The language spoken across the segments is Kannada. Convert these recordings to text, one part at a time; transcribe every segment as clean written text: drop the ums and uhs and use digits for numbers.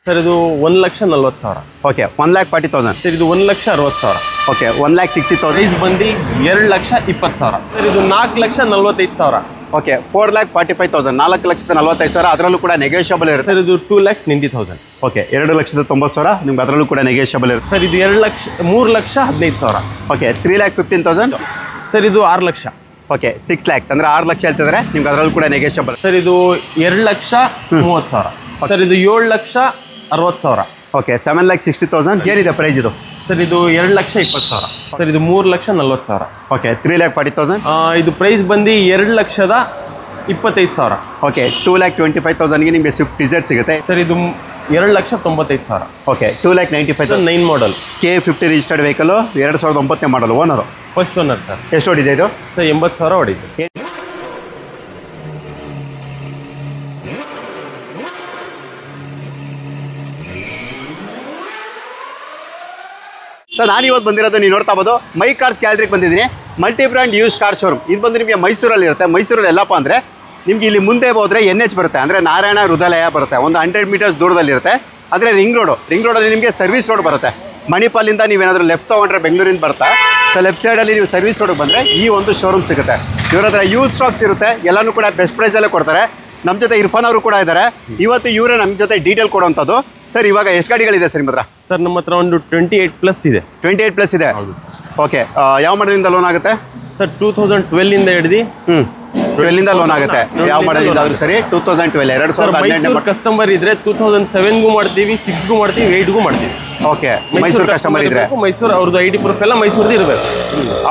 ಸರ್ ಇದು 1,40,000. ಓಕೆ 1,40,000. ಸರ್ ಇದು 1,60,000. ಓಕೆ 1,60,000. ಪ್ರೈಸ್ ಬಂದು 2,20,000. ಸರ್ ಇದು 4,45,000. ಓಕೆ 4,45,000. 4,45,000. ಅದರಲ್ಲೂ ಕೂಡ ನೆಗೋಷಿಯಬಲ್ ಇರುತ್ತೆ. ಸರ್ ಇದು 2,90,000. ಓಕೆ 2,90,000 ನಿಮ್ಗೆ ಅದರಲ್ಲೂ ಕೂಡ ನೆಗೋಷಿಯಬಲ್ ಇರುತ್ತೆ. ಸರ್ ಇದು 3,15,000. ಓಕೆ 3,15,000. ಸರ್ ಇದು 6 ಲಕ್ಷ. ಓಕೆ 6 lakhs ಅಂದರೆ 6 ಲಕ್ಷ ಹೇಳ್ತಿದ್ರೆ ನಿಮ್ಗೆ ಅದರಲ್ಲೂ ಕೂಡ ನೆಗೋಷಿಯಬಲ್. ಸರ್ ಇದು 2,30,000. ಸರ್ ಇದು 7,60,000. ಓಕೆ 7,60,000. ಏನಿದೆ ಪ್ರೈಸ್ ಇದು? ಸರ್ ಇದು 2,20,000. ಸರ್ ಇದು 3,40,000. ಓಕೆ 3,40,000. ಇದು ಪ್ರೈಸ್ ಬಂದು 2,25,000. ಓಕೆ 2,25,000ಗೆ ನಿಮಗೆ ಸ್ವಿಫ್ಟ್ ಡಿಸೈರ್ ಸಿಗುತ್ತೆ. ಸರ್ ಇದು 2,95,000. Okay 2,95,000. 9 model K50 registered vehicle 2009 model. Owner first owner sir. ಎಷ್ಟು ಹೊಡಿದೆ ಇದು? ಸರ್ 80,000 ಹೊಡಿತು. ಸರ್ ನಾನು ಇವತ್ತು ಬಂದಿರೋದು ನೀವು ನೋಡ್ತಾ ಬೋದು ಮೈ ಕಾರ್ಸ್ ಗ್ಯಾಲರಿಗೆ ಬಂದಿದ್ದೀನಿ. Multi brand use car showroom. ಇದು ಬಂದು ನಿಮಗೆ ಮೈಸೂರಲ್ಲಿ ಇರುತ್ತೆ. ಮೈಸೂರಲ್ಲಿ ಎಲ್ಲಪ್ಪ ಅಂದರೆ ನಿಮ್ಗೆ ಇಲ್ಲಿ ಮುಂದೆ ಹೋದರೆ NH ಬರುತ್ತೆ, ಅಂದರೆ ನಾರಾಯಣ ಹೃದಯಾಲಯ ಬರುತ್ತೆ. ಒಂದು 100 ಮೀಟರ್ಸ್ ದೂರದಲ್ಲಿರುತ್ತೆ. ಅಂದರೆ ರಿಂಗ್ ರೋಡಲ್ಲಿ ನಿಮಗೆ ಸರ್ವಿಸ್ ರೋಡ್ ಬರುತ್ತೆ. ಮಣಿಪಾಲಿಂದ ನೀವೇನಾದರೂ ಲೆಫ್ಟ್ ತೊಗೊಂಡ್ರೆ ಬೆಂಗಳೂರಿಂದ ಬರ್ತಾ ಸೊ ಲೆಫ್ಟ್ ಸೈಡಲ್ಲಿ ನೀವು ಸರ್ವಿಸ್ ರೋಡ್ಗೆ ಬಂದರೆ ಈ ಒಂದು ಶೋರೂಮ್ ಸಿಗುತ್ತೆ. ಇವ್ರ ಹತ್ರ ಯೂಸ್ ಸ್ಟಾಕ್ಸ್ ಇರುತ್ತೆ. ಎಲ್ಲನೂ ಕೂಡ ಬೆಸ್ಟ್ ಪ್ರೈಸಲ್ಲೇ ಕೊಡ್ತಾರೆ. ನಮ್ಮ ಜೊತೆ ಇರ್ಫಾನ್ ಅವರು ಕೂಡ ಇದ್ದಾರೆ. ಇವತ್ತು ಇವರೇ ನಮ್ಮ ಜೊತೆ ಡೀಟೇಲ್ ಕೊಡುವಂಥದ್ದು. ಸರ್ ಇವಾಗ ಎಷ್ಟು ಗಾಡಿಗಳಿದೆ ಸರ್ ನಿಮ್ಮ ಹತ್ರ? ಸರ್ ನಮ್ಮ ಹತ್ರ ಒಂದು 28+ ಇದೆ. 28+ ಇದೆ. ಓಕೆ ಯಾವ ಮಾಡಲಿಂದ ಲೋನ್ ಆಗುತ್ತೆ ಸರ್? 2012ಇಂದ ಹಿಡಿದು 12ಇಂದ ಲೋನ್ ಆಗುತ್ತೆ. ಯಾವ ಮಾಡಲಿಂದ ಆದರೂ ಸರಿ 2012 2012 ಕಸ್ಟಮರ್ ಇದ್ರೆ 2007ಗೂ ಮಾಡ್ತೀವಿ, 6ಗೂ ಮಾಡ್ತೀವಿ, 8ಗೂ ಮಾಡ್ತೀವಿ. ಓಕೆ ಮೈಸೂರು ಕಸ್ಟಮರ್ ಇದ್ರೆ ಮೈಸೂರು ಅವ್ರದ್ದು ID ಪ್ರೂಫ್ ಎಲ್ಲ ಮೈಸೂರದ್ದು ಇರಬೇಕು.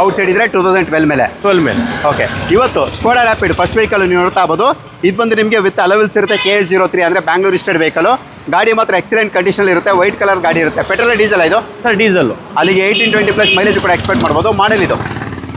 ಔಟ್ ಸೈಡ್ ಇದ್ರೆ 2012 ಮೇಲೆ 12 ಮೇಲೆ. ಓಕೆ ಇವತ್ತು ಸ್ಕೋಡಾ ರ್ಯಾಪಿಡ್ ಫಸ್ಟ್ ವೆಹಿಕಲ್ ನೀವು ನೋಡ್ತಾ ಇರ್ಬೋದು. ಇದು ಬಂದು ನಿಮಗೆ ವಿತ್ ಅಲವೆಲ್ಸ್ ಇರುತ್ತೆ. KA03 ಅಂದರೆ ಬ್ಯಾಂಗ್ಳೂರ್ ರಿಜಿಸ್ಟರ್ಡ್ ವೆಹಿಕಲ್. ಗಾಡಿ ಮಾತ್ರ ಎಕ್ಸಲೆಂಟ್ ಕಂಡೀಷನ್ ಇರುತ್ತೆ. ವೈಟ್ ಕಲರ್ ಗಾಡಿ ಇರುತ್ತೆ. ಪೆಟ್ರೋಲ್ ಡೀಸೆಲ್ ಇದು? Sir diesel. ಅಲ್ಲಿಗೆ 18-20+ ಮೈಲೇಜ್ ಕೂಡ ಎಕ್ಸ್ಪೆಕ್ಟ್ ಮಾಡ್ಬೋದು. ಮಾಡಲ್ ಇದು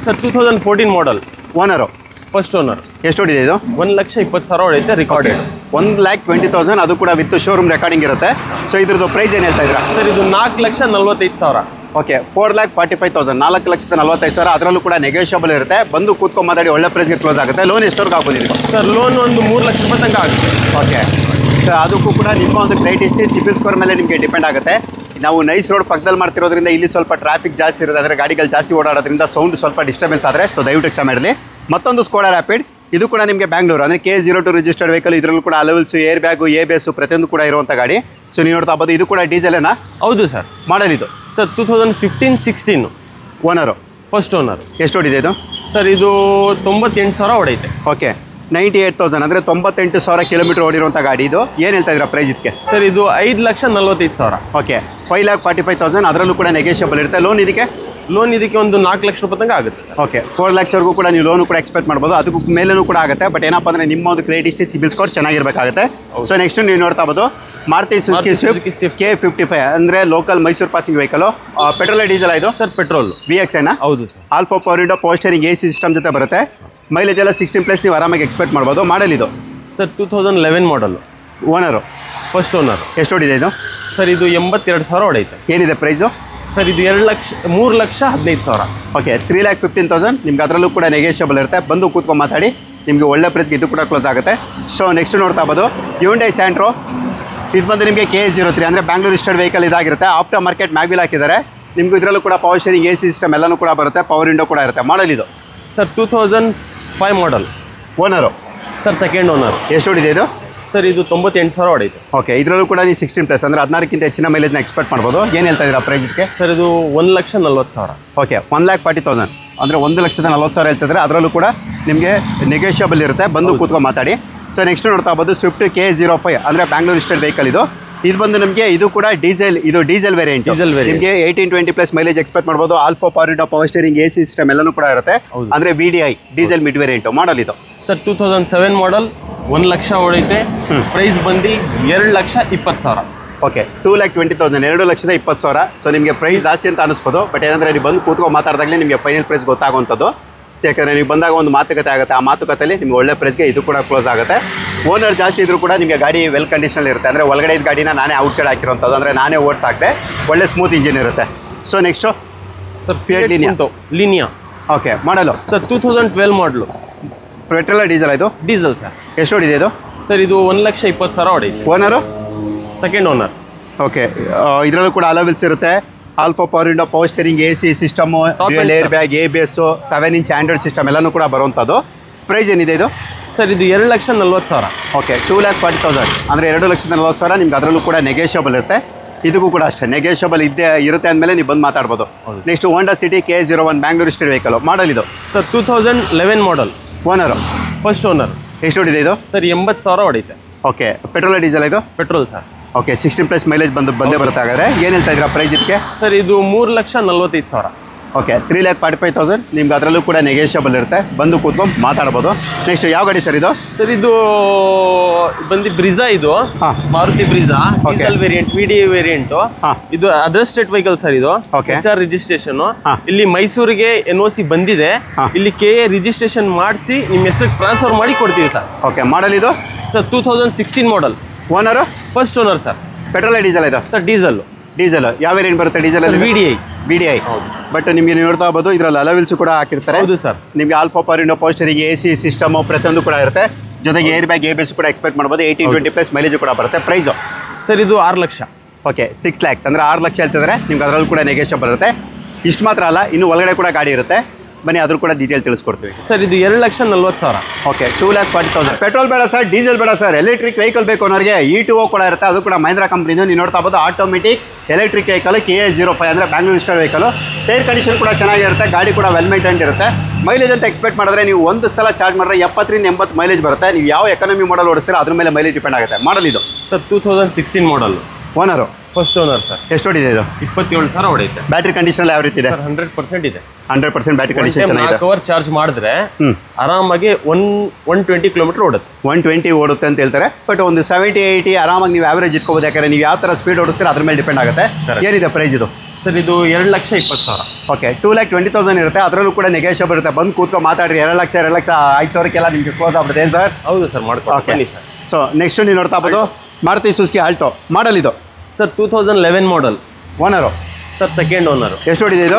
sir 2014 model. Owner first owner. ಎಷ್ಟು ಹೊಡಿದೆ ಇದು? 1,20,000 ಹೊಡೆಯುತ್ತೆ ರಿಕಾರ್ಡೆಡ್. 1,20,000 ಅದು ಕೂಡ ವಿತ್ ಶೋರೂಮ್ ರೆಕಾರ್ಡಿಂಗ್ ಇರುತ್ತೆ. ಸೊ ಇದ್ರದ್ದು ಪ್ರೈಸ್ ಏನು ಹೇಳ್ತಾ ಇದ್ದೀರಾ? ಸರ್ ಇದು 4,45,000. ಓಕೆ 4,45,000. 4,45,000. ಅದರಲ್ಲೂ ಕೂಡ ನೆಗೋಷಿಯಬಲ್ ಇರುತ್ತೆ. ಬಂದು ಕೂತ್ಕೊಂಡು ಮಾತಾಡಿ ಒಳ್ಳೆ ಪ್ರೈಸ್ಗೆ ಕ್ಲೋಸ್ ಆಗುತ್ತೆ. ಲೋನ್ ಎಷ್ಟವರೆಗೂ ಆಗ್ಬೋದು? ಸರ್ ಲೋನ್ ಒಂದು 3 ಲಕ್ಷ ರೂಪಾಯಿ ತನಕ ಆಗುತ್ತೆ. ಓಕೆ ಸರ್ ಅದಕ್ಕೂ ಕೂಡ ನಿಮ್ಮ ಒಂದು ಕ್ರೆಡಿಟ್ ಹಿಸ್ಟ್ರಿ ಸಿಬಿಲ್ ಸ್ಕೋರ್ ಮೇಲೆ ನಿಮಗೆ ಡಿಪೆಂಡ್ ಆಗುತ್ತೆ. ನಾವು ನೈಸ್ ರೋಡ್ ಪಕ್ಕದಲ್ಲಿ ಮಾಡ್ತಿರೋದ್ರಿಂದ ಇಲ್ಲಿ ಸ್ವಲ್ಪ ಟ್ರಾಫಿಕ್ ಜಾಸ್ತಿ ಇರುತ್ತೆ. ಅಂದರೆ ಗಾಡಿಗಳು ಜಾಸ್ತಿ ಓಡಾಡೋದ್ರಿಂದ ಸೌಂಡ್ ಸ್ವಲ್ಪ ಡಿಸ್ಟರ್ಬೆನ್ಸ್ ಆದರೆ ಸೊ ದಯವಿಟ್ಟು ಕ್ಷಮೆ ಇರಲಿ. ಮತ್ತೊಂದು ಸ್ಕೋಡಾ ರ್ಯಾಪಿಡ್. ಇದು ಕೂಡ ನಿಮಗೆ ಬ್ಯಾಂಗ್ಳೂರು ಅಂದರೆ KA02 ರಿಜಿಸ್ಟರ್ಡ್ ವೆಹಿಕಲ್. ಇದರಲ್ಲೂ ಕೂಡ ಅಲವೆಲ್ಸು, ಏರ್ ಬ್ಯಾಗು, ABS ಪ್ರತಿಯೊಂದು ಕೂಡ ಇರುವಂಥ ಗಾಡಿ. ಸೊ ನೀವು ನೋಡ್ತಾ ಇರ್ಬೋದು. ಇದು ಕೂಡ ಡೀಸೆಲೇನಾ? ಹೌದು ಸರ್. ಮಾಡಲ್ ಇದು? ಸರ್ 2015-16. Owner first owner. ಎಷ್ಟು ಹೊಡಿದೆ ಇದು? ಸರ್ ಇದು 98,000 ಹೊಡೆಯುತ್ತೆ. ಓಕೆ 98,000 ಅಂದರೆ 98,000 ಕಿಲೋಮೀಟರ್ ಓಡಿರುವಂಥ ಗಾಡಿ ಇದು. ಏನು ಹೇಳ್ತಾ ಇದ್ದೀರಾ ಪ್ರೈಸ್ ಇದಕ್ಕೆ? ಸರ್ ಇದು 5,45,000. ಓಕೆ 5,45,000. ಅದರಲ್ಲೂ ಕೂಡ ನೆಗೋಷಿಯಬಲ್ ಇರುತ್ತೆ. ಲೋನ್ ಇದಕ್ಕೆ ಒಂದು 4 ಲಕ್ಷ ರೂಪಾಯಿ ತನಕ ಆಗುತ್ತೆ ಸರ್. ಓಕೆ 4 ಲಕ್ಷವರೆಗೂ ಕೂಡ ನೀವು ಲೋನು ಕೂಡ ಎಕ್ಸ್ಪೆಕ್ಟ್ ಮಾಡ್ಬೋದು. ಅದಕ್ಕೂ ಮೇಲೂ ಕೂಡ ಆಗುತ್ತೆ. ಬಟ್ ಏನಪ್ಪ ಅಂದರೆ ನಿಮ್ಮ ಒಂದು ಕ್ರೆಡಿಟ್ ಹಿಸ್ಟ್ರಿ ಸಿಬಿಲ್ ಸ್ಕೋರ್ ಚೆನ್ನಾಗಿರಬೇಕಾಗುತ್ತೆ. ಸೊ ನೆಕ್ಸ್ಟ್ ನೀವು ನೋಡ್ತಾ ಇರ್ಬೋದು ಮಾರುತಿ ಸುಜುಕಿ ಸ್ವಿಫ್ಟ್ K55 ಅಂದರೆ local Mysuru passing vehicle. Petrol diesel ಇದು? Sir petrol. VX ಏನಾ? ಹೌದು sir. Alpha power window, power steering, AC system ಜೊತೆ ಬರುತ್ತೆ. ಮೈಲೇಜ್ ಎಲ್ಲ 16+ ನೀವು ಆರಾಮಾಗಿ ಎಕ್ಸ್ಪೆಕ್ಟ್ ಮಾಡ್ಬೋದು. ಮಾಡಲ್ ಇದು? Sir 2011 model. Owner? First owner. ಎಷ್ಟು ಹೊಡಿದೆ ಇದು? ಸರ್ ಇದು 82,000 ಹೊಡೆಯುತ್ತೆ. ಏನಿದೆ ಪ್ರೈಸು? ಸರ್ ಇದು 3,15,000. ಓಕೆ 3,15,000. ನಿಮ್ಗೆ ಅದರಲ್ಲೂ ಕೂಡ ನೆಗೋಷಿಯಬಲ್ ಇರುತ್ತೆ. ಬಂದು ಕೂತ್ಕೊಂಡು ಮಾತಾಡಿ ನಿಮಗೆ ಒಳ್ಳೆ ಪ್ರೈಸ್ಗೆ ಇದು ಕೂಡ ಕ್ಲೋಸ್ ಆಗುತ್ತೆ. ಸೊ ನೆಕ್ಸ್ಟ್ ನೋಡ್ತಾ ಇರ್ಬೋದು ಹ್ಯುಂಡೈ ಸ್ಯಾಂಟ್ರೋ. ಇದು ಬಂದು ನಿಮಗೆ KA03 ಅಂದರೆ ಬ್ಯಾಂಗ್ಳೂರ್ ರಿಜಿಸ್ಟರ್ಡ್ ವೆಹಿಕಲ್ ಇದಾಗಿರುತ್ತೆ. ಆಫ್ಟರ್ ಮಾರ್ಕೆಟ್ ಮ್ಯಾಗ್ವಿಲ್ ಹಾಕಿದ್ದಾರೆ. ನಿಮಗೂ ಇದರಲ್ಲೂ ಕೂಡ ಪವರ್ ಸ್ಟೇರಿಂಗ್, AC ಸಿಸ್ಟಮ್ ಎಲ್ಲನೂ ಕೂಡ ಬರುತ್ತೆ. ಪವರ್ ವಿಂಡೋ ಕೂಡ ಇರುತ್ತೆ. ಮಾಡಲ್ ಇದು? ಸರ್ 2005 ಮಾಡಲ್. ಓನರು? Sir second owner. ಎಷ್ಟು ಹೊಡಿದೆ ಇದು? ಸರ್ ಇದು 98,000 ಹೊಡೆಯುತ್ತೆ. ಓಕೆ ಇದರಲ್ಲೂ ಕೂಡ ನೀವು 16+ ಅಂದರೆ 16ಕ್ಕಿಂತ ಹೆಚ್ಚಿನ ಮೈಲೇಜ್ನ ಎಕ್ಸ್ಪೆಕ್ಟ್ ಮಾಡ್ಬೋದು. ಏನು ಹೇಳ್ತಾ ಇದ್ದೀರಾ ಪ್ರೈಸ್ಗೆ? ಸರ್ ಇದು 1,40,000. ಓಕೆ 1,40,000 ಅಂದರೆ 1,40,000 ಹೇಳ್ತಿದ್ರೆ ಅದರಲ್ಲೂ ಕೂಡ ನಿಮಗೆ ನೆಗೋಷಿಯಬಲ್ ಇರುತ್ತೆ. ಬಂದು ಕೂತ್ಕೊಂಡು ಮಾತಾಡಿ. ಸೊ ನೆಕ್ಸ್ಟ್ ನೋಡ್ತಾ ಇರ್ಬೋದು ಸ್ವಿಫ್ಟ್ KA05 ಅಂದರೆ ಬ್ಯಾಂಗ್ಳೂರ್ ರಿಜಿಸ್ಟರ್ಡ್ ವೆಹಿಕಲ್ ಇದು. ಇದು ಬಂದು ನಿಮಗೆ ಇದು ಕೂಡ ಡೀಸೆಲ್ ವೇರಿಯಂಟ್. ನಿಮಗೆ 18-20+ ಮೈಲೇಜ್ ಎಕ್ಸ್ಪೆಕ್ಟ್ ಮಾಡ್ಬೋದು. Alpha power window, power steering, AC system ಎಲ್ಲನೂ ಕೂಡ ಇರುತ್ತೆ. ಅಂದರೆ VDI ಡೀಸೆಲ್ ಮಿಡ್ ವೇರಿಯಂಟ್. ಮಾಡಲ್ ಇದು? ಸರ್ 2007 ಮಾಡಲ್. 1 ಲಕ್ಷ ಹೊಡೆಯುತ್ತೆ. ಪ್ರೈಸ್ ಬಂದು 2,20,000. ಓಕೆ 2,20,000. 2,20,000. ಸೊ ನಿಮಗೆ ಪ್ರೈಸ್ ಜಾಸ್ತಿ ಅಂತ ಅನಿಸ್ಬೋದು. ಬಟ್ ಏನಂದರೆ ನೀವು ಬಂದು ಕೂತ್ಕೊಂಡು ಮಾತಾಡಿದಾಗಲೇ ನಿಮಗೆ ಫೈನಲ್ ಪ್ರೈಸ್ ಗೊತ್ತಾಗುವಂಥದ್ದು. ಯಾಕಂದರೆ ನೀವು ಬಂದಾಗ ಒಂದು ಮಾತುಕತೆ ಆಗುತ್ತೆ. ಆ ಮಾತುಕತೆಯಲ್ಲಿ ನಿಮ್ಗೆ ಒಳ್ಳೆ ಪ್ರೈಸ್ಗೆ ಇದು ಕೂಡ ಕ್ಲೋಸ್ ಆಗುತ್ತೆ. ಓನರ್ ಜಾಸ್ತಿ ಇದ್ರೂ ಕೂಡ ನಿಮಗೆ ಗಾಡಿ ವೆಲ್ ಕಂಡೀಷನಲ್ಲಿ ಇರುತ್ತೆ. ಅಂದರೆ ಒಳಗಡೆ ಇದು ಗಾಡಿನ ನಾನೇ ಔಟ್ಸೈಡ್ ಹಾಕಿರೋಂಥದ್ದು. ಅಂದರೆ ನಾನೇ ಓಡ್ಸ್ ಹಾಕಿದೆ. ಒಳ್ಳೆ ಸ್ಮೂತ್ ಇಂಜಿನ್ ಇರುತ್ತೆ. So next sir fiat Linea. Okay ಮಾಡಲು? ಸರ್ 2012 ಮಾಡಲು. ಪೆಟ್ರೋಲ್ ಡೀಸೆಲ್ ಇದು? Diesel sir. ಎಷ್ಟು ಹೊಡಿದೆ ಇದು? ಸರ್ ಇದು 1,20,000 ಹೊಡೆಯುತ್ತೆ. ಓನರು? Second owner. ಓಕೆ, ಇದರಲ್ಲೂ ಕೂಡ ಅಲವೆಲ್ಸ್ ಇರುತ್ತೆ. Alpha power window, power steering, AC system, dual air bag, ABS, 7-inch Android system ಎಲ್ಲನೂ ಕೂಡ ಬರುವಂಥದ್ದು. ಪ್ರೈಸ್ ಏನಿದೆ ಇದು? ಸರ್ ಇದು 2,40,000. ಓಕೆ, 2,40,000 ಅಂದರೆ 2,40,000. ನಿಮ್ಗೆ ಅದರಲ್ಲೂ ಕೂಡ ನೆಗೋಷಿಯಬಲ್ ಇರುತ್ತೆ. ಇದಕ್ಕೂ ಕೂಡ ಅಷ್ಟೇ ನೆಗೋಷಿಯಬಲ್ ಇರುತ್ತೆ ಅಂದಮೇಲೆ ನೀವು ಬಂದು ಮಾತಾಡ್ಬೋದು. Next Honda City KA01 Bangalore state vehicle. Model ಇದು sir 2011 model. Owner first owner. ಎಷ್ಟು ಹೊಡಿದೆ ಇದು? ಸರ್ 80,000 ಹೊಡೈತೆ. ಓಕೆ, ಪೆಟ್ರೋಲ್ ಡೀಸೆಲ್ ಇದು? Petrol sir. ಓಕೆ, 16+ ಮೈಲೇಜ್ ಬಂದೇ ಬರುತ್ತೆ. ಹಾಗಾದ್ರೆ ಏನು ಹೇಳ್ತಾ ಇದ್ದೀರಾ ಪ್ರೈಸ್ ಇದಕ್ಕೆ? ಸರ್ ಇದು 3,45,000. ಓಕೆ, 3,45,000. ನಿಮ್ಗೆ ಅದರಲ್ಲೂ ಕೂಡ ನೆಗೋಷಿಯಬಲ್ ಇರುತ್ತೆ. ಬಂದು ಕೂತ್ಕೊಂಡು ಮಾತಾಡ್ಬೋದು. ನೆಕ್ಸ್ಟ್ ಯಾವ ಗಾಡಿ ಸರ್ ಇದು? ಸರ್ ಇದು ಬಂದು ಬ್ರಿಜಾ. ಇದು Maruti Brezza diesel variant, VDI variant. ಇದು ಅದರ್ ಸ್ಟೇಟ್ ವೆಹಿಕಲ್ ಸರ್. ಇದು HR ರಿಜಿಸ್ಟ್ರೇಷನ್. ಇಲ್ಲಿ ಮೈಸೂರಿಗೆ NOC ಬಂದಿದೆ. ಇಲ್ಲಿ KA ರಿಜಿಸ್ಟ್ರೇಷನ್ ಮಾಡಿಸಿ ನಿಮ್ಮ ಹೆಸರು ಟ್ರಾನ್ಸ್ಫರ್ ಮಾಡಿ ಕೊಡ್ತೀವಿ ಸರ್. ಓಕೆ, ಮಾಡಲ್ ಇದು? Sir 2016 model. Owner? First owner sir. Petrol diesel ಇದು? Sir diesel. ಡೀಸೆಲ್ ಯಾವ ವೇರಿಯಂಟ್ ಬರುತ್ತೆ ಡೀಸೆಲ್? VDI. ಬಟ್ ನಿಮಗೆ ನೋಡ್ತಾ ಹೋಗ್ಬೋದು, ಇದರಲ್ಲಿ ಅಲವೆಲ್ಸ್ ಕೂಡ ಹಾಕಿರ್ತಾರೆ. ಹೌದು ಸರ್. ನಿಮಗೆ alpha power window, power steering, AC system ಪ್ರತಿಯೊಂದು ಕೂಡ ಇರುತ್ತೆ. ಜೊತೆಗೆ ಏರ್ ಬ್ಯಾಗ್, ABS ಕೂಡ ಎಕ್ಸ್ಪೆಕ್ಟ್ ಮಾಡ್ಬೋದು. 18-20+ ಮೈಲೇಜ್ ಕೂಡ ಬರುತ್ತೆ. ಪ್ರೈಸು ಸರ್ ಇದು 6 ಲಕ್ಷ. ಓಕೆ, 6 lakhs ಅಂದರೆ 6 ಲಕ್ಷ ಹೇಳ್ತಿದ್ರೆ ನಿಮ್ಗೆ ಅದರಲ್ಲೂ ಕೂಡ ನೆಗೋಷಿಯಬಲ್ ಬರುತ್ತೆ. ಇಷ್ಟು ಮಾತ್ರ ಅಲ್ಲ, ಇನ್ನು ಒಳಗಡೆ ಕೂಡ ಗಾಡಿ ಇರುತ್ತೆ. ಬನ್ನಿ ಅದ್ರ ಕೂಡ ಡೀಟೇಲ್ ತಿಳಿಸ್ಕೊಡ್ತೀವಿ. ಸರ್ ಇದು 2,40,000. ಓಕೆ, 2,40,000. ಪೆಟ್ರೋಲ್ ಬೇಡ ಸರ್, ಡೀಸೆಲ್ ಬೇಡ ಸರ್, ಎಲೆಕ್ಟ್ರಿಕ್ ವೆಹಿಕಲ್ ಬೇಕು ಅನ್ನೋರಿಗೆ E2O ಕೂಡ ಇರುತ್ತೆ. ಅದು ಕೂಡ ಮಹೀಂದ್ರಾ ಕಂಪ್ನಿದು. ನೀವು ನೋಡ್ತಾ ಹೋಗ್ಬೋದು, ಆಟೋಮೆಟಿಕ್ ಎಲೆಕ್ಟ್ರಿಕ್ ವೆಹಿಕಲ್ KA05 ಅಂದರೆ Bangalore state vehicle. Tyre condition ಕೂಡ ಚೆನ್ನಾಗಿರುತ್ತೆ. ಗಾಡಿ ಕೂಡ ವೆಲ್ ಮೇಂಟೈನ್ ಇರುತ್ತೆ. ಮೈಲೇಜ್ ಅಂತ ಎಕ್ಸ್ಪೆಕ್ಟ್ ಮಾಡಿದ್ರೆ ನೀವು ಒಂದು ಸಲ ಚಾರ್ಜ್ ಮಾಡಿದ್ರೆ 70-80 ಮೈಲೇಜ್ ಬರುತ್ತೆ. ನೀವು ಯಾವ ಎಕಾನಮಿ ಮಾಡಲ್ ಓಡಿಸ್ತೀರ ಅದ್ರ ಮೇಲೆ ಮೈಲೇಜ್ ಡಿಪೆಂಡ್ ಆಗುತ್ತೆ. ಮಾಡಲ್ ಇದು? Sir 2016 model. Owner? First owner sir. ಎಷ್ಟು ಹೊಡಿದೆ ಇದು? 27,000 ಹೊಡೈತೆ. ಬ್ಯಾಟ್ರಿ ಕಂಡೀಷನ್ ಯಾವ ರೀತಿ ಇದೆ? 100% ಇದೆ. 100% ಬ್ಯಾಟ್ರಿ ಕಂಡೀಷನ್ ಚೆನ್ನಾಗಿದೆ. 4 ಅವರ್ ಚಾರ್ಜ್ ಮಾಡಿದ್ರೆ ಆರಾಮಾಗಿ 120 ಕಿಲೋಮೀಟರ್ ಓಡುತ್ತೆ. 120 ಓಡುತ್ತೆ ಅಂತ ಹೇಳ್ತಾರೆ. ಬಟ್ ಒಂದು 70-80 ಆರಾಮಾಗಿ ನೀವು ಆವರೇಜ್ ಇಟ್ಕೋಬೋದು. ಯಾಕಂದರೆ ನೀವು ಯಾವ ಥರ ಸ್ಪೀಡ್ ಓಡಿಸ್ತೀರ ಅದ್ರ ಮೇಲೆ ಡಿಪೆಂಡ್ ಆಗುತ್ತೆ. ಏನಿದೆ ಪ್ರೈಸ್ ಇದು? ಸರ್ ಇದು 2,20,000. ಓಕೆ, 2,20,000 ಇರುತ್ತೆ. ಅದರಲ್ಲೂ ಕೂಡ ನೆಗೋಷಿಯಬಲ್ ಇರುತ್ತೆ. ಬಂದು ಕೂತ್ಕೊಂಡು ಮಾತಾಡ್ರಿ. 2,05,000 ನಿಮಗೆ ಕ್ಲೋಸ್ ಆಗ್ಬಿಡುತ್ತೆ. ಏನು ಸರ್? ಹೌದು ಸರ್, ಮಾಡ್ಕೊಡ್ತೀನಿ ಸರ್. ಸೊ ನೆಕ್ಸ್ಟ್ ನೀವು ನೋಡ್ತಾ ಹೋಗ್ಬೋದು, ಮಾರುತಿ ಸುಜುಕಿ ಆಲ್ಟೋ. ಮಾಡಲ್ ಇದು? Sir 2011 model. Owner? Sir second owner. ಎಷ್ಟು ಹೊಡಿದೆ ಇದು?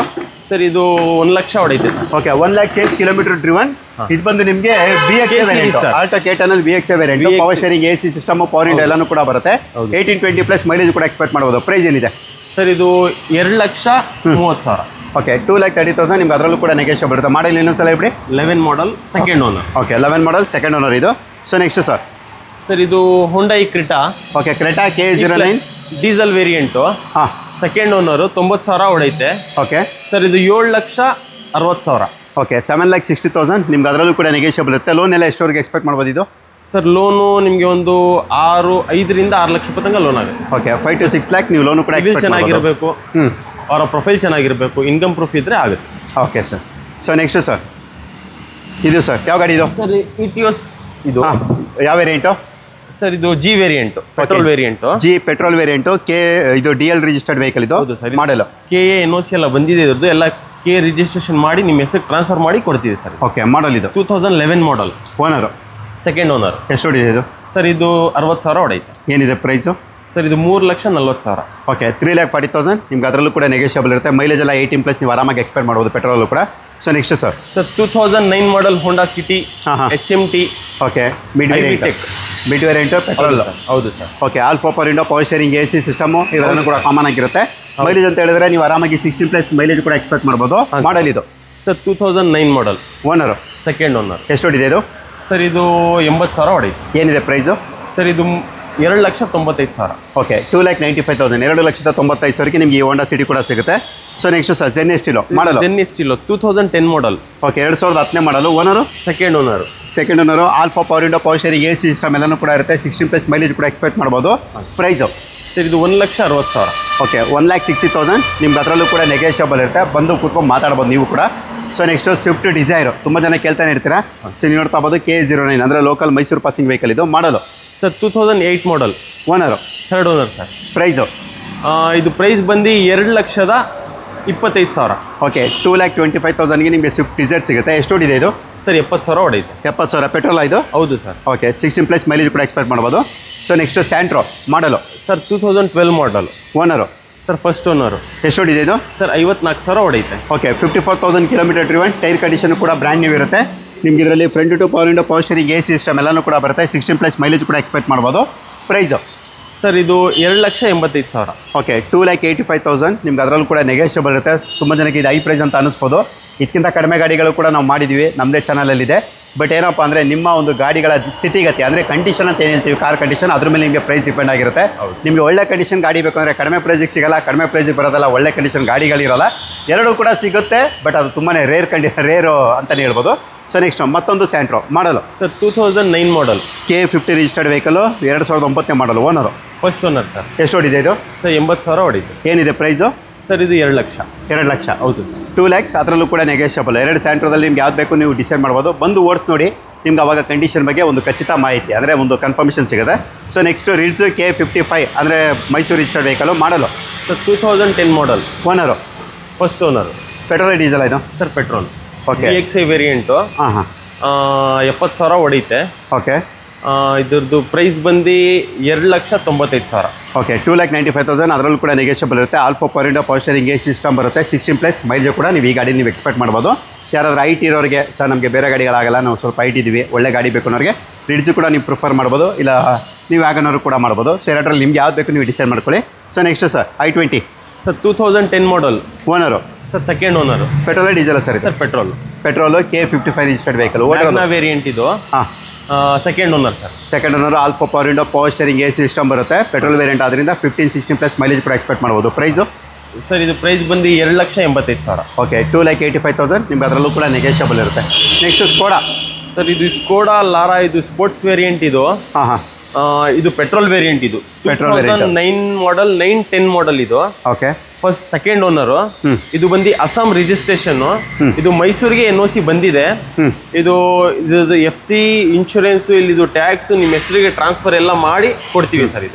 ಸರ್ ಇದು 1 ಲಕ್ಷ ಹೊಡೈತೆ ಸರ್. Okay, 1,00,000 kilometre driven. ಇದು ಬಂದು ನಿಮಗೆ BXA ವೇರಿಯಂಟ್, ಆಲ್ಟೋ K-ಟರ್ನಲ್ BXA variant. Power steering, AC system, power window ಎಲ್ಲನೂ ಕೂಡ ಬರುತ್ತೆ. 18-20+ ಮೈಲೇಜ್ ಕೂಡ ಎಕ್ಸ್ಪೆಕ್ಟ್ ಮಾಡ್ಬೋದು. ಪ್ರೈಸ್ ಏನಿದೆ? ಸರ್ ಇದು 2,30,000. ಓಕೆ, 2,30,000. ನಿಮ್ಗೆ ಅದರಲ್ಲೂ ಕೂಡ ನೆಗೋಷಿಯಬಲ್ ಬರುತ್ತೆ. ಮಾಡಲ್ ಇನ್ನೊಂದ್ಸಲ ಇಬಿಡಿ. 11 ಮಾಡಲ್, ಸೆಕೆಂಡ್ ಓನರ್. ಓಕೆ, 11 ಮಾಡಲ್, ಸೆಕೆಂಡ್ ಓನರ್ ಇದು. So next sir? ಸರ್ ಇದು Hyundai Creta. Okay, Creta KA09 diesel variant. ಹಾಂ, ಸೆಕೆಂಡ್ ಓನರು. 90,000 ಹೊಡೈತೆ. ಓಕೆ ಸರ್ ಇದು 7,60,000. ಓಕೆ, 7,60,000. ನಿಮ್ಗೆ ಅದರಲ್ಲೂ ಕೂಡ ನೆಗೋಷಿಯಬಲ್ ಇರುತ್ತೆ. ಲೋನ್ ಎಲ್ಲ ಎಷ್ಟವರೆಗೆ ಎಕ್ಸ್ಪೆಕ್ಟ್ ಮಾಡ್ಬೋದು ಇದು? ಸರ್ ಲೋನು ನಿಮಗೆ ಒಂದು 5 ರಿಂದ 6 ಲಕ್ಷ ರೂಪಾಯಿ ತನಕ ಲೋನ್ ಆಗುತ್ತೆ. ಓಕೆ, 5 to 6 lakh ನೀವು ಲೋನು ಕೂಡ ಎಕ್ಸ್ಪೆಕ್ಟ್ ಚೆನ್ನಾಗಿರಬೇಕು. ಅವರ ಪ್ರೊಫೈಲ್ ಚೆನ್ನಾಗಿರಬೇಕು, ಇನ್ಕಮ್ ಪ್ರೂಫ್ ಇದ್ದರೆ ಆಗುತ್ತೆ. Okay sir. So next sir? ಇದು ಸರ್ ಯಾವ ಗಾಡಿ ಇದು? ಸರ್ ETOS ಇದು. ಯಾವ ವೇರಿಯಂಟು? ಸರ್ ಇದು G variant, petrol variant. G petrol variant. ಇದು DL ರಿಜಿಸ್ಟರ್ಡ್ ವೆಹಿಕಲ್ ಇದು. ಮಾಡಲು KA NOC ಎಲ್ಲ ಬಂದಿದೆ. ಇದ್ರದ್ದು ಎಲ್ಲ KA ರಿಜಿಸ್ಟ್ರೇಷನ್ ಮಾಡಿ ನಿಮ್ಮ ಹೆಸರು ಟ್ರಾನ್ಸ್ಫರ್ ಮಾಡಿ ಕೊಡ್ತೀವಿ ಸರ್. ಓಕೆ, ಮಾಡಲ್ ಇದು? 2011 ಮಾಡಲ್. ಓನರು? Second owner. ಎಷ್ಟು ಹೊಡಿದೆ ಇದು? ಸರ್ ಇದು 60,000 ಹೊಡೈತೆ. ಏನಿದೆ ಪ್ರೈಸು? ಸರ್ ಇದು 3,40,000. ಓಕೆ, 3,40,000. ನಿಮ್ಗೆ ಅದರಲ್ಲೂ ಕೂಡ ನೆಗೋಷಿಯಬಲ್ ಇರುತ್ತೆ. ಮೈಲೇಜ್ ಎಲ್ಲ 18+ ನೀವು ಆರಾಮಾಗಿ ಎಕ್ಸ್ಪೆಕ್ಟ್ ಮಾಡ್ಬೋದು ಪೆಟ್ರೋಲು ಕೂಡ. So next sir? Sir 2009 model Honda City SMT. Okay, mid variant petrol. ಹೌದು sir. Okay, alpha power window, power steering, AC system ಇವೆಲ್ಲನೂ ಕೂಡ ಕಾಮನ್ ಆಗಿರುತ್ತೆ. ಮೈಲೇಜ್ ಅಂತ ಹೇಳಿದ್ರೆ ನೀವು ಆರಾಮಾಗಿ 16+ ಮೈಲೇಜ್ ಕೂಡ ಎಕ್ಸ್ಪೆಕ್ಟ್ ಮಾಡ್ಬೋದು. ಮಾಡಲ್ ಇದು? Sir 2009 model. Owner? Second owner. ಎಷ್ಟು ಹೊಡಿದೆ ಇದು? ಸರ್ ಇದು 80,000 ಹೊಡೈತೆ. ಏನಿದೆ ಪ್ರೈಸು? ಸರ್ ಇದು 2,95,000. ಓಕೆ, 2,95,000. 2,95,000 ನಿಮಗೆ ಈ ಹೋಂಡಾ ಸಿಟಿ ಕೂಡ ಸಿಗುತ್ತೆ. So next sir? Zen Estilo model? Zen Estilo 2010 model. Okay, 2010 model. Owner? Second owner. Second owner. Alpha power window, power steering, AC system ಎಲ್ಲನೂ ಕೂಡ ಇರುತ್ತೆ. 16+ ಮೈಲೇಜ್ ಕೂಡ ಎಕ್ಸ್ಪೆಕ್ಟ್ ಮಾಡ್ಬೋದು. ಪ್ರೈಸು? ಸರ್ ಇದು 1,60,000. ಓಕೆ, 1,60,000. ನಿಮ್ಗೆ ಅದರಲ್ಲೂ ಕೂಡ ನೆಗೋಷಿಯಬಲ್ ಇರುತ್ತೆ. ಬಂದು ಕೂತ್ಕೊಂಡು ಮಾತಾಡ್ಬೋದು ನೀವು ಕೂಡ. So next Swift Dzire. ತುಂಬ ಜನ ಕೇಳ್ತಾನೆ ಇರ್ತೀರಾ. ಸೊ ನೀವು ನೋಡ್ತಾ ಹೋಗ್ಬೋದು, KA09 ಅಂದರೆ ಲೋಕಲ್ ಮೈಸೂರು ಪಾಸಿಂಗ್ ವೆಹಿಕಲ್ ಇದು. Model? Sir 2008 model. Owner? Third owner sir. Price? ಇದು ಪ್ರೈಸ್ ಬಂದು 2,25,000. ಓಕೆ, 2,25,000ಗೆ ನಿಮಗೆ ಸ್ವಿಫ್ಟ್ ಡಿಸೈರ್ ಸಿಗುತ್ತೆ. ಎಷ್ಟು ಹೊಡಿದೆ ಇದು? ಸರ್ 70,000 ಹೊಡೈತೆ. 70,000 ಪೆಟ್ರೋಲ್ ಇದು? ಹೌದು ಸರ್. ಓಕೆ, 16+ ಮೈಲೇಜ್ ಕೂಡ ಎಕ್ಸ್ಪೆಕ್ಟ್ ಮಾಡ್ಬೋದು. So next Santro model? Sir 2012 model. Owner? Sir first owner. ಎಷ್ಟು ಹೊಡಿದೆ ಇದು? ಸರ್ 54,000 ಹೊಡೈತೆ. Okay, 54,000 kilometre driven. Tyre condition ಕೂಡ ಬ್ರ್ಯಾಂಡ್ ನ್ಯೂ ಇರುತ್ತೆ. ನಿಮ್ಗೆ ಇದರಲ್ಲಿ front two power window, power steering, AC system ಎಲ್ಲನೂ ಕೂಡ ಬರುತ್ತೆ. 16+ ಮೈಲೇಜ್ ಕೂಡ ಎಕ್ಸ್ಪೆಕ್ಟ್ ಮಾಡ್ಬೋದು. ಪ್ರೈಸು? ಸರ್ ಇದು 2,85,000. ಓಕೆ 2,85,000 ನಿಮ್ಗೆ ಅದರಲ್ಲೂ ಕೂಡ ನೆಗೋಷಿಯಬಲ್ ಇರುತ್ತೆ. ತುಂಬ ಜನಕ್ಕೆ ಇದು ಹೈ ಪ್ರೈಸ್ ಅಂತ ಅನಿಸ್ಬೋದು. ಇದಕ್ಕಿಂತ ಕಡಿಮೆ ಗಾಡಿಗಳು ಕೂಡ ನಾವು ಮಾಡಿದ್ದೀವಿ, ನಮ್ಮದೇ ಚಾನಲಲ್ಲಿದೆ. ಬಟ್ ಏನಪ್ಪ ಅಂದರೆ ನಿಮ್ಮ ಒಂದು ಗಾಡಿಗಳ ಸ್ಥಿತಿಗತಿ ಅಂದರೆ ಕಂಡೀಷನ್ ಅಂತ ಏನು ಹೇಳ್ತೀವಿ, ಕಾರ್ ಕಂಡೀಷನ್, ಅದ್ರ ಮೇಲೆ ನಿಮಗೆ ಪ್ರೈಸ್ ಡಿಪೆಂಡ್ ಆಗಿರುತ್ತೆ. ನಿಮಗೆ ಒಳ್ಳೆ ಕಂಡೀಷನ್ ಗಾಡಿ ಬೇಕು ಅಂದರೆ ಕಡಿಮೆ ಪ್ರೈಸಿಗೆ ಸಿಗಲ್ಲ, ಕಡಿಮೆ ಪ್ರೈಸಿಗೆ ಬರೋದಲ್ಲ, ಒಳ್ಳೆ ಕಂಡೀಷನ್ ಗಾಡಿಗಳಿರಲ್ಲ. ಎರಡೂ ಕೂಡ ಸಿಗುತ್ತೆ, ಬಟ್ ಅದು ತುಂಬಾ ರೇರು ಅಂತಲೇ ಹೇಳ್ಬೋದು. ಸೊ ನೆಕ್ಸ್ಟ್ ಮತ್ತೊಂದು ಸ್ಯಾಂಟ್ರೋ ಮಾಡಲು ಸರ್ 2009 ಮಾಡಲ್ K50 ರಿಜಿಸ್ಟರ್ಡ್ ವೆಹಿಕಲು, 2009 ಮಾಡಲು. Owner first owner sir. ಎಷ್ಟು ಹೊಡಿದೆ ಇದು? ಸರ್ 80,000 ಹೊಡಿತು. ಏನಿದೆ ಪ್ರೈಸು? ಸರ್ ಇದು 2 ಲಕ್ಷ. 2 ಲಕ್ಷ. ಹೌದು ಸರ್. 2 lakhs. ಅದರಲ್ಲೂ ಕೂಡ ನೆಗೋಷಿಯಬಲ್. 2 ಸ್ಯಾಂಟ್ರೋದಲ್ಲಿ ನಿಮ್ಗೆ ಯಾವ್ದು ಬೇಕು ನೀವು ಡಿಸೈಡ್ ಮಾಡ್ಬೋದು. ಬಂದು ಓಡಿಸಿ ನೋಡಿ, ನಿಮ್ಗೆ ಅವಾಗ ಕಂಡೀಷನ್ ಬಗ್ಗೆ ಒಂದು ಖಚಿತ ಮಾಹಿತಿ ಅಂದರೆ ಒಂದು ಕನ್ಫರ್ಮೇಷನ್ ಸಿಗುತ್ತೆ. ಸೊ ನೆಕ್ಸ್ಟ್ ರಿಡ್ಸ್ K55 ಅಂದರೆ Mysuru registered vehicle model sir 2010 model. Owner first owner. Petrol diesel ಇದು? Sir petrol. Okay. VXI variant. ಹಾಂ ಹಾಂ. 70,000 ಹೊಡೀತೆ. ಓಕೆ. ಇದ್ರದ್ದು ಪ್ರೈಸ್ ಬಂದು 2,95,000. ಓಕೆ 2,95,000. ಅದರಲ್ಲೂ ಕೂಡ ನೆಗೋಷಿಯಬಲ್ ಇರುತ್ತೆ. Alpha power steering AC system ಬರುತ್ತೆ. 16+ ಮೈಲೇಜ್ ಕೂಡ ನೀವು ಈ ಗಾಡಿ ನೀವು ಎಕ್ಸ್ಪೆಕ್ಟ್ ಮಾಡ್ಬೋದು. ಯಾರಾದರೂ ಐಟ್ ಇರೋರಿಗೆ ಸರ್ ನಮಗೆ ಬೇರೆ ಗಾಡಿಗಳಾಗಲ್ಲ, ನಾವು ಸ್ವಲ್ಪ ಐಟ್ ಇದ್ದೀವಿ, ಒಳ್ಳೆ ಗಾಡಿ ಬೇಕು ಅನ್ನೋರಿಗೆ ರಿಡ್ಸು ಕೂಡ ನೀವು ಪ್ರಿಫರ್ ಮಾಡ್ಬೋದು, ಇಲ್ಲ ನೀವು ವ್ಯಾಗನರು ಕೂಡ ಮಾಡ್ಬೋದು. ಸೊ ಎರಡರಲ್ಲಿ ನಿಮ್ಗೆ ಯಾವ್ದು ಬೇಕು ನೀವು ಡಿಸೈಡ್ ಮಾಡ್ಕೊಳ್ಳಿ. So next sir I20 sir 2010 model. Owner sir second owner. Petrol diesel sir? Sir petrol. Petrol K55 registered vehicle. Variant ಇದು. ಹಾಂ. Second owner sir. Second owner. Alpha power steering AC system ಬರುತ್ತೆ. ಪೆಟ್ರೋಲ್ ವೇರಿಯಂಟ್ ಆದ್ದರಿಂದ 15-16+ ಮೈಲೇಜ್ ಕೂಡ ಎಕ್ಸ್ಪೆಕ್ಟ್ ಮಾಡ್ಬೋದು. ಪ್ರೈಸು ಸರ್ ಇದು ಪ್ರೈಸ್ ಬಂದು 2,85,000. ಓಕೆ 2,85,000. ನಿಮ್ಗೆ ಅದರಲ್ಲೂ ಕೂಡ ನೆಗೋಷಿಯಬಲ್ ಇರುತ್ತೆ. ನೆಕ್ಸ್ಟ್ ಸ್ಕೋಡಾ ಸರ್ ಇದು ಸ್ಕೋಡಾ ಲಾರಾ, ಇದು ಸ್ಪೋರ್ಟ್ಸ್ ವೇರಿಯಂಟ್ ಇದು. ಹಾಂ ಹಾಂ. ಇದು ಪೆಟ್ರೋಲ್ ವೇರಿಯಂಟ್ ಇದು. 2009 ಮಾಡಲ್, 9-10 ಮಾಡಲ್ ಇದು. ಓಕೆ. First second owner. ಇದು ಬಂದು ಅಸ್ಸಾಂ ರಿಜಿಸ್ಟ್ರೇಷನ್. ಇದು ಮೈಸೂರಿಗೆ NOC ಬಂದಿದೆ. ಇದು FC ಇನ್ಶೂರೆನ್ಸು, ಇಲ್ಲಿ ಇದು ಟ್ಯಾಕ್ಸ್ ನಿಮ್ಮ ಹೆಸರಿಗೆ ಟ್ರಾನ್ಸ್ಫರ್ ಎಲ್ಲ ಮಾಡಿ ಕೊಡ್ತೀವಿ ಸರ್.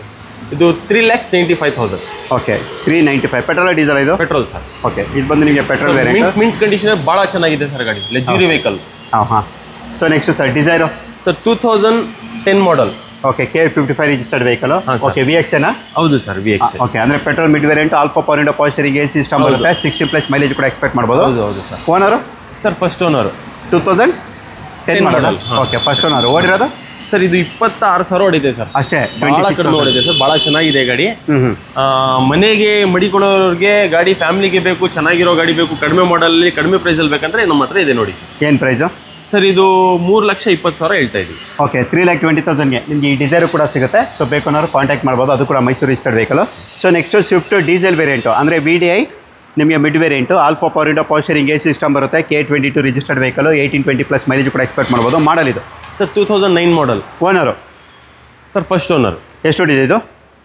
ಇದು 3,95,000. ಓಕೆ 395. ಪೆಟ್ರೋಲ್ ಡೀಸೆಲ್ ಇದು? Petrol sir. ಓಕೆ. ಇದು ಬಂದು ನಿಮಗೆ ಪೆಟ್ರೋಲ್ ವೇರಿಯಂಟ್. ಮಿಂಟ್ ಕಂಡೀಷನ್ ಭಾಳ ಚೆನ್ನಾಗಿದೆ ಸರ್ ಗಾಡಿ, ಲಕ್ಸುರಿ ವೆಹಿಕಲ್. ಹಾಂ ಹಾಂ. So next sir Dzire sir 2010 model. Okay K55 registered vehicle. Okay VXನಾ? ಹೌದು ಸರ್ VX. ಓಕೆ ಅಂದರೆ petrol mid variant, alpha power steering AC system ಬರುತ್ತೆ. 16+ ಮೈಲೇಜ್ ಕೂಡ ಎಕ್ಸ್ಪೆಕ್ಟ್ ಮಾಡ್ಬೋದು. ಹೌದು sir. Owner sir first owner. 2010 model. Okay first owner. ಓಡಿರೋದು ಸರ್ ಇದು 26,000 ಹೊಡಿದೆ ಸರ್. ಅಷ್ಟೇ? ಭಾಳ ಕಡಿಮೆ ಹೊಡಿದೆ ಸರ್, ಭಾಳ ಚೆನ್ನಾಗಿದೆ ಗಾಡಿ. ಮನೆಗೆ ಮಡಿಕೊಳ್ಳೋರಿಗೆ ಗಾಡಿ, ಫ್ಯಾಮಿಲಿಗೆ ಬೇಕು, ಚೆನ್ನಾಗಿರೋ ಗಾಡಿ ಬೇಕು, ಕಡಿಮೆ ಮಾಡಲಲ್ಲಿ ಕಡಿಮೆ ಪ್ರೈಸಲ್ಲಿ ಬೇಕಂದ್ರೆ ನಮ್ಮ ಹತ್ರ ಇದೆ ನೋಡಿ. ಏನು ಪ್ರೈಸು ಸರ್? ಇದು 3,20,000 ಹೇಳ್ತಾ ಇದ್ದೀವಿ. ಓಕೆ 3,20,000ಗೆ ನಿಮಗೆ ಈ ಡಿಸೈರು ಕೂಡ ಸಿಗುತ್ತೆ. ಸೊ ಬೇಕು ಅನ್ನೋರು ಕಾಂಟ್ಯಾಕ್ಟ್ ಮಾಡ್ಬೋದು. ಅದು ಕೂಡ Mysuru registered vehicle. So next Swift diesel variant ಅಂದರೆ VDI ನಿಮಗೆ mid variant. Alpha power steering AC system ಬರುತ್ತೆ. K22 registered vehicle. 18-20+ ಮೈಲೇಜ್ ಕೂಡ ಎಕ್ಸ್ಪೆಕ್ಟ್ ಮಾಡ್ಬೋದು. ಮಾಡಲ್ ಇದು sir 2009 model. Owner sir first owner. ಎಷ್ಟು ಹೊಡಿದೆ ಇದು?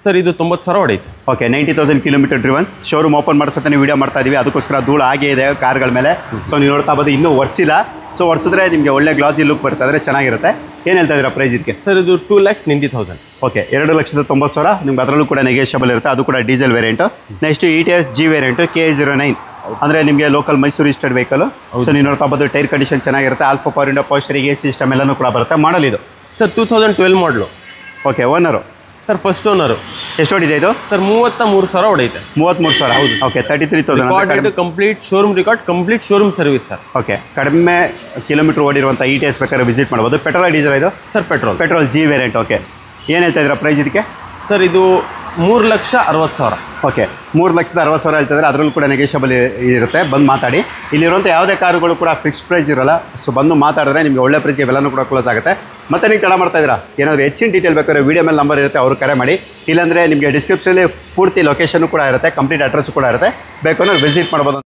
ಸರ್ ಇದು 90,000 ಹೊಡೈತೆ. Okay 90,000 kilometre driven. Showroom open ಮಾಡಿಸತ್ತೆ ನೀವು ವಿಡಿಯೋ ಮಾಡ್ತಾ ಇದ್ದೀವಿ, ಅದಕ್ಕೋಸ್ಕರ ಧೂಳು ಆಗೇ ಇದೆ ಕಾರ್ಗಳ ಮೇಲೆ. ಸೊ ನೀವು ನೋಡ್ತಾ ಬೋದು, ಇನ್ನೂ ಒರೆಸಿಲ್ಲ. ಸೊ ಒರೆಸಿದ್ರೆ ನಿಮಗೆ ಒಳ್ಳೆ ಗ್ಲಾಸಿ ಲುಕ್ ಬರುತ್ತೆ, ಅಂದರೆ ಚೆನ್ನಾಗಿರುತ್ತೆ. ಏನು ಹೇಳ್ತಾ ಇದ್ದೀರಾ ಪ್ರೈಸ್ ಇದಕ್ಕೆ? ಸರ್ ಇದು 2,90,000. ಓಕೆ 2,90,000. ನಿಮ್ಗೆ ಅದರಲ್ಲೂ ಕೂಡ ನೆಗೋಷಿಯಬಲ್ ಇರುತ್ತೆ. ಅದು ಕೂಡ diesel variant. Next ETS G variant K09 ಅಂದರೆ ನಿಮಗೆ local Mysuru registered vehicle. So ನೀವು ನೋಡ್ತಾ ಬೋದು, ಟೈರ್ ಕಂಡೀಷನ್ ಚೆನ್ನಾಗಿರುತ್ತೆ. Alpha power steering AC system ಎಲ್ಲನೂ ಕೂಡ ಬರುತ್ತೆ. ಮಾಡಲ್ ಇದು ಸರ್ 2012 ಮಾಡಲು. Okay owner? Sir first owner. ಎಷ್ಟು ಹೊಡಿದೆ ಇದು? ಸರ್ 33,000 ಹೊಡೈತೆ. 33,000. ಹೌದು. Okay 33,000. Complete showroom record, complete showroom service sir. Okay ಕಡಿಮೆ ಕಿಲೋಮೀಟರ್ ಓಡಿರುವಂಥ ETS ಬೇಕಾದ್ರೆ ವಿಸಿಟ್ ಮಾಡ್ಬೋದು. ಪೆಟ್ರೋಲ್ ಡೀಸೆಲ್ ಇದು? Sir petrol. Petrol G variant. Okay ಏನು ಹೇಳ್ತಾ ಇದ್ದೀರಾ ಪ್ರೈಸ್ ಇದಕ್ಕೆ? ಸರ್ ಇದು 3,60,000. ಓಕೆ 3,60,000 ಹೇಳ್ತಿದ್ರೆ ಅದರಲ್ಲೂ ಕೂಡ ನೆಗೋಷಿಯಬಲ್ ಇರುತ್ತೆ. ಬಂದು ಮಾತಾಡಿ. ಇಲ್ಲಿರುವಂಥ ಯಾವುದೇ ಕಾರುಗಳು ಕೂಡ ಫಿಕ್ಸ್ಡ್ ಪ್ರೈಸ್ ಇರೋಲ್ಲ. ಸೊ ಬಂದು ಮಾತಾಡಿದ್ರೆ ನಿಮಗೆ ಒಳ್ಳೆ ಪ್ರೈಸ್ಗೆ ಇವೆಲ್ಲನೂ ಕೂಡ ಕ್ಲೋಸ್ ಆಗುತ್ತೆ. ಮತ್ತೆ ನೀವು ತಡ ಮಾಡ್ತಾ ಇದ್ದೀರಾ, ಏನಾದರೂ ಹೆಚ್ಚಿನ ಡೀಟೇಲ್ ಬೇಕಾದ್ರೆ ವಿಡಿಯೋ ಮೇಲೆ ನಂಬರ್ ಇರುತ್ತೆ, ಅವ್ರು ಕರೆ ಮಾಡಿ. ಇಲ್ಲಾಂದರೆ ನಿಮಗೆ ಡಿಸ್ಕ್ರಿಪ್ಷನಲ್ಲಿ ಪೂರ್ತಿ ಲೊಕೇಶನ್ನು ಕೂಡ ಇರುತ್ತೆ, ಕಂಪ್ಲೀಟ್ ಅಡ್ರೆಸ್ಸು ಕೂಡ ಇರುತ್ತೆ. ಬೇಕು ಅಂದರೆ ವಿಸಿಟ್ ಮಾಡ್ಬೋದು.